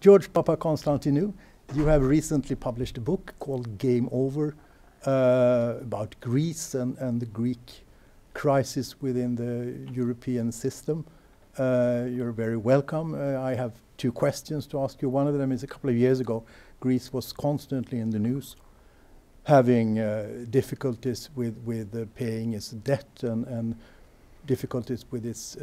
George Papaconstantinou, you have recently published a book called Game Over about Greece and the Greek crisis within the European system. You're very welcome. I have two questions to ask you. One of them is a couple of years ago, Greece was constantly in the news, having difficulties with paying its debt and difficulties with its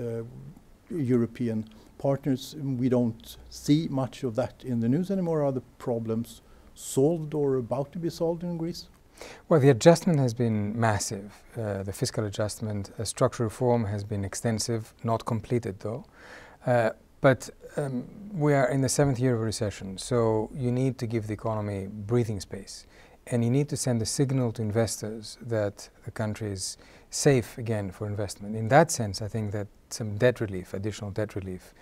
European partners. We don't see much of that in the news anymore. Are the problems solved or about to be solved in Greece? Well, the adjustment has been massive. The fiscal adjustment, structural reform has been extensive, not completed though. But we are in the 7th year of a recession, so you need to give the economy breathing space. And you need to send a signal to investors that the country is safe again for investment. In that sense, I think that some debt relief, additional debt relief,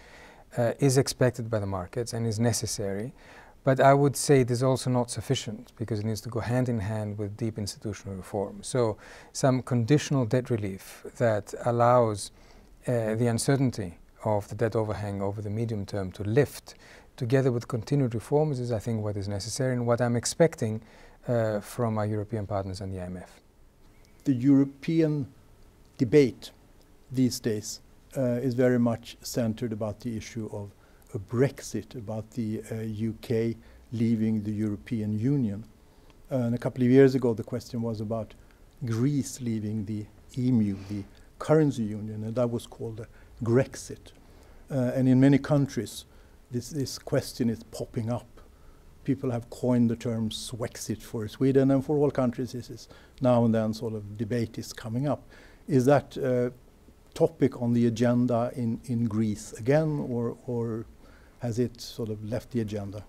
is expected by the markets and is necessary. But I would say it is also not sufficient because it needs to go hand in hand with deep institutional reform. So some conditional debt relief that allows the uncertainty of the debt overhang over the medium term to lift, together with continued reforms, is I think what is necessary and what I'm expecting from our European partners and the IMF. The European debate these days is very much centered about the issue of a Brexit, about the UK leaving the European Union. And a couple of years ago the question was about Greece leaving the EMU, the currency union, and that was called a Grexit. And in many countries this question is popping up. People have coined the term Swexit for Sweden, and for all countries this is now and then sort of debate is coming up. Is that topic on the agenda in Greece again, or has it sort of left the agenda?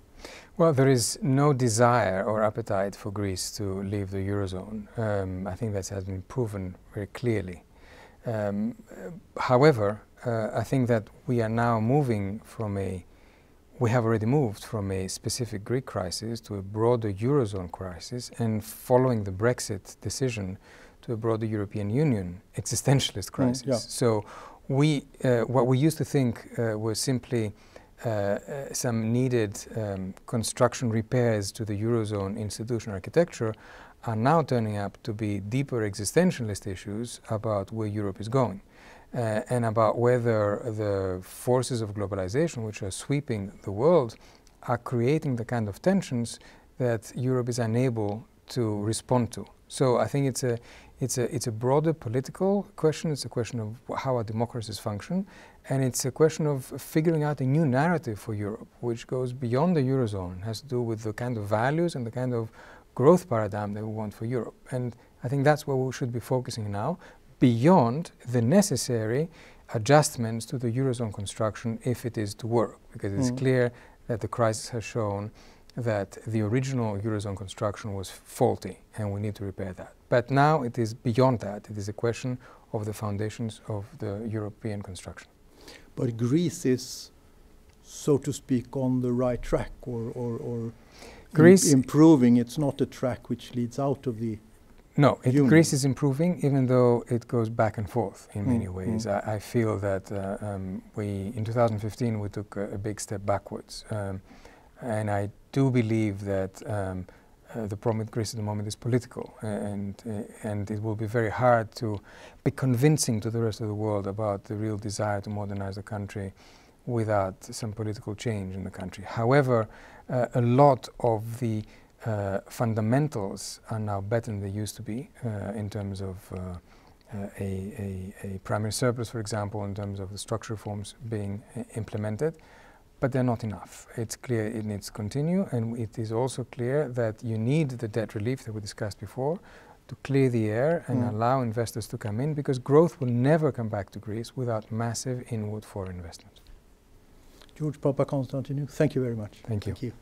Well, there is no desire or appetite for Greece to leave the Eurozone. I think that has been proven very clearly. However, I think that we are now moving from we have already moved from a specific Greek crisis to a broader Eurozone crisis, and following the Brexit decision, to a broader European Union existentialist crisis. Yeah. So what we used to think was simply some needed construction repairs to the Eurozone institution architecture are now turning up to be deeper existentialist issues about where Europe is going. And about whether the forces of globalization which are sweeping the world are creating the kind of tensions that Europe is unable to respond to. So I think it's a broader political question. It's a question of how our democracies function, and it's a question of figuring out a new narrative for Europe, which goes beyond the Eurozone, has to do with the kind of values and the kind of growth paradigm that we want for Europe. And I think that's where we should be focusing now, beyond the necessary adjustments to the Eurozone construction if it is to work, because it's clear that the crisis has shown that the original Eurozone construction was faulty and we need to repair that. But now it is beyond that. It is a question of the foundations of the European construction. But Greece is, so to speak, on the right track or Greece improving. It's not a track which leads out of the No, Greece is improving, even though it goes back and forth in many ways. I feel that in 2015 we took a big step backwards, and I do believe that the problem with Greece at the moment is political, and it will be very hard to be convincing to the rest of the world about the real desire to modernize the country without some political change in the country. However, a lot of the fundamentals are now better than they used to be in terms of a primary surplus, for example, in terms of the structural reforms being implemented, but they're not enough. It's clear it needs to continue, and it is also clear that you need the debt relief that we discussed before to clear the air and allow investors to come in, because growth will never come back to Greece without massive inward foreign investment. George Papaconstantinou, thank you very much. Thank you. Thank you.